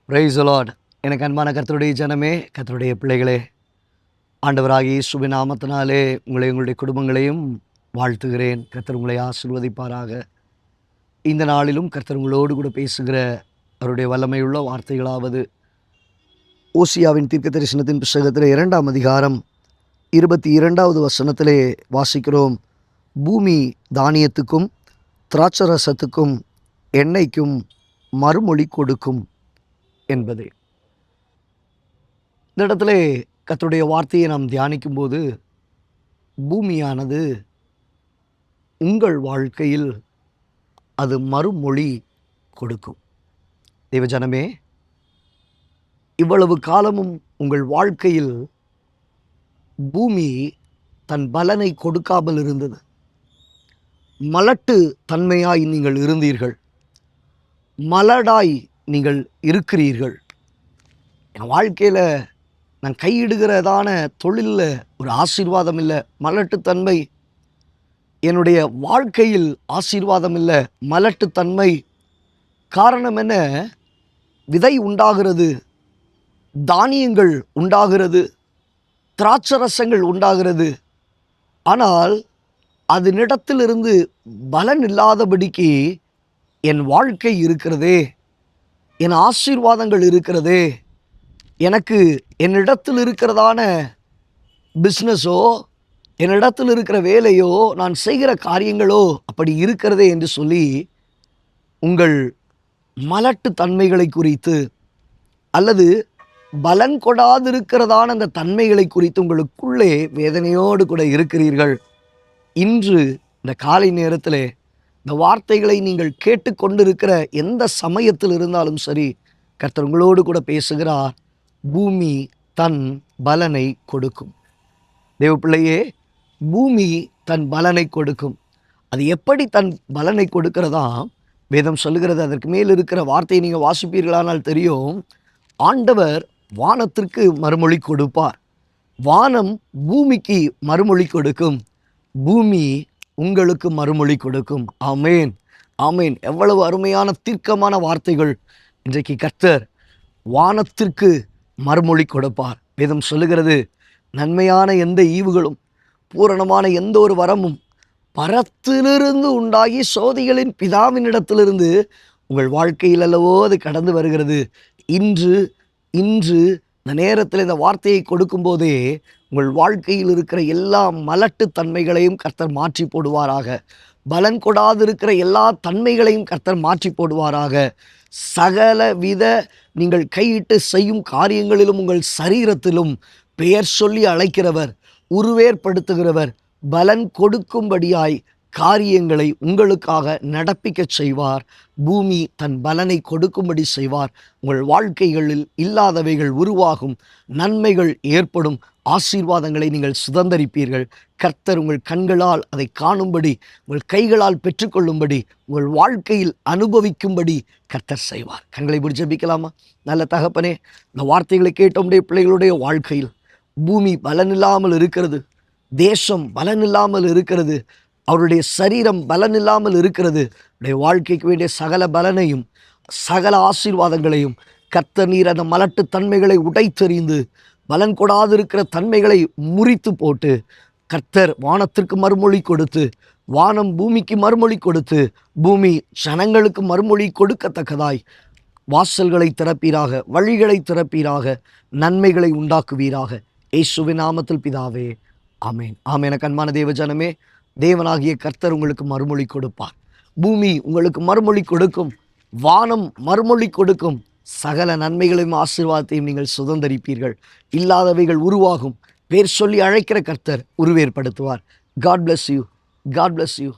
Praise the Lord. எனக்கு அன்பான கர்த்தருடைய ஜனமே, கர்த்தருடைய பிள்ளைகளே, ஆண்டவராகிய இயேசுவின் நாமத்தினாலே உங்களுடைய குடும்பங்களையும் வாழ்த்துகிறேன். கர்த்தர் உங்களை ஆசீர்வதிப்பாராக. இந்த நாளிலும் கர்த்தர் உங்களோடு கூட பேசுகிற அவருடைய வல்லமையுள்ள வார்த்தைகளாவது, ஓசியாவின் தீர்க்க தரிசனத்தின் புத்தகத்தில் 2ஆம் அதிகாரம் 22வது வசனத்திலே வாசிக்கிறோம். பூமி தானியத்துக்கும் திராட்சரசத்துக்கும் எண்ணெய்க்கும் மறுமொழி கொடுக்கும் என்பதே. இந்த இடத்துல கர்த்தருடைய வார்த்தையை நாம் தியானிக்கும் போது, பூமியானது உங்கள் வாழ்க்கையில் அது மறுமொழி கொடுக்கும். தேவஜனமே, இவ்வளவு காலமும் உங்கள் வாழ்க்கையில் பூமி தன் பலனை கொடுக்காமல் இருந்தது. மலட்டு தன்மையாய் நீங்கள் இருந்தீர்கள், மலடாய் நீங்கள் இருக்கிறீர்கள். என் வாழ்க்கையில் நான் கையிடுகிறதான தொழிலில் ஒரு ஆசீர்வாதம் இல்லை, மலட்டுத்தன்மை. என்னுடைய வாழ்க்கையில் ஆசீர்வாதம் இல்லை, மலட்டுத்தன்மை. காரணம் என்ன? விதை உண்டாகிறது, தானியங்கள் உண்டாகிறது, திராட்சரசங்கள் உண்டாகிறது. ஆனால் அதனிடத்திலிருந்து பலன் இல்லாதபடிக்கு என் வாழ்க்கை இருக்கிறதே, என் ஆசீர்வாதங்கள் இருக்கிறதே, எனக்கு என்னிடத்தில் இருக்கிறதான பிஸ்னஸோ, என்னிடத்தில் இருக்கிற வேலையோ, நான் செய்கிற காரியங்களோ அப்படி இருக்கிறதே என்று சொல்லி உங்கள் மலட்டு தன்மைகளை குறித்து அல்லது பலன் கொடாதிருக்கிறதான அந்த தன்மைகளை குறித்து உங்களுக்குள்ளே வேதனையோடு கூட இருக்கிறீர்கள். இன்று இந்த காலை நேரத்தில் இந்த வார்த்தைகளை நீங்கள் கேட்டுக்கொண்டிருக்கிற எந்த சமயத்தில் இருந்தாலும் சரி, கர்த்தர் உங்களோடு கூட பேசுகிறார். பூமி தன் பலனை கொடுக்கும். தேவ பிள்ளையே, பூமி தன் பலனை கொடுக்கும். அது எப்படி தன் பலனை கொடுக்கிறதா வேதம் சொல்லுகிறது. அதற்கு மேல் இருக்கிற வார்த்தையை நீங்கள் வாசிப்பீர்களானால் தெரியும். ஆண்டவர் வானத்திற்கு மறுமொழி கொடுப்பார், வானம் பூமிக்கு மறுமொழி கொடுக்கும், பூமி உங்களுக்கு மறுமொழி கொடுக்கும். ஆமேன், ஆமேன். எவ்வளவு அருமையான தீர்க்கமான வார்த்தைகள். இன்றைக்கு கர்த்தர் வானத்திற்கு மறுமொழி கொடுப்பார். வேதம் சொல்லுகிறது, நன்மையான எந்த ஈவுகளும் பூரணமான எந்த ஒரு வரமும் பரத்திலிருந்து உண்டாகி சோதிகளின் பிதாவினிடத்திலிருந்து உங்கள் வாழ்க்கையில் அல்லவோ அது கடந்து வருகிறது. இன்று இந்த நேரத்தில் இந்த வார்த்தையை கொடுக்கும் போதே உங்கள் வாழ்க்கையில் இருக்கிற எல்லா மலட்டு தன்மைகளையும் கர்த்தர் மாற்றி போடுவாராக. பலன் கொடாது இருக்கிற எல்லா தன்மைகளையும் கர்த்தர் மாற்றி போடுவாராக. சகல வித நீங்கள் கையிட்டு செய்யும் காரியங்களிலும் உங்கள் சரீரத்திலும் பெயர் சொல்லி அழைக்கிறவர், உருவேற்படுத்துகிறவர், பலன் கொடுக்கும்படியாய் காரியங்களை உங்களுக்காக நடப்பிக்க செய்வார். பூமி தன் பலனை கொடுக்கும்படி செய்வார். உங்கள் வாழ்க்கைகளில் இல்லாதவைகள் உருவாகும், நன்மைகள் ஏற்படும், ஆசீர்வாதங்களை நீங்கள் சுதந்தரிப்பீர்கள். கர்த்தர் உங்கள் கண்களால் அதை காணும்படி, உங்கள் கைகளால் பெற்றுக்கொள்ளும்படி, உங்கள் வாழ்க்கையில் அனுபவிக்கும்படி கர்த்தர் செய்வார். கண்களை பிடிச்சு ஜெபிக்கலாமா? நல்ல தகப்பனே, இந்த வார்த்தைகளை கேட்டோம்டைய பிள்ளைகளுடைய வாழ்க்கையில் பூமி பலனில்லாமல் இருக்கிறது, தேசம் பலனில்லாமல் இருக்கிறது, அவருடைய சரீரம் பலன் இல்லாமல் இருக்கிறது. உடைய வாழ்க்கைக்கு வேண்டிய சகல பலனையும் சகல ஆசீர்வாதங்களையும் கர்த்தர் நீர் அந்த மலட்டு தன்மைகளை உடைத்தெறிந்து பலன் கொடாதிருக்கிற தன்மைகளை முறித்து போட்டு கர்த்தர் வானத்திற்கு மறுமொழி கொடுத்து, வானம் பூமிக்கு மறுமொழி கொடுத்து, பூமி ஜனங்களுக்கு மறுமொழி கொடுக்கத்தக்கதாய் வாசல்களை திறப்பீராக, வழிகளை திறப்பீராக, நன்மைகளை உண்டாக்குவீராக. இயேசுவின் நாமத்தில் பிதாவே, ஆமேன், ஆமேன். அன்பான தேவஜனமே, தேவனாகிய கர்த்தர் உங்களுக்கு மறுமொழி கொடுப்பார். பூமி உங்களுக்கு மறுமொழி கொடுக்கும், வானம் மறுமொழி கொடுக்கும். சகல நன்மைகளையும் ஆசீர்வாதத்தையும் நீங்கள் சுதந்தரிப்பீர்கள். இல்லாதவைகள் உருவாகும். பேர் சொல்லி அழைக்கிற கர்த்தர் உருவேற்படுத்துவார். God bless you. God bless you.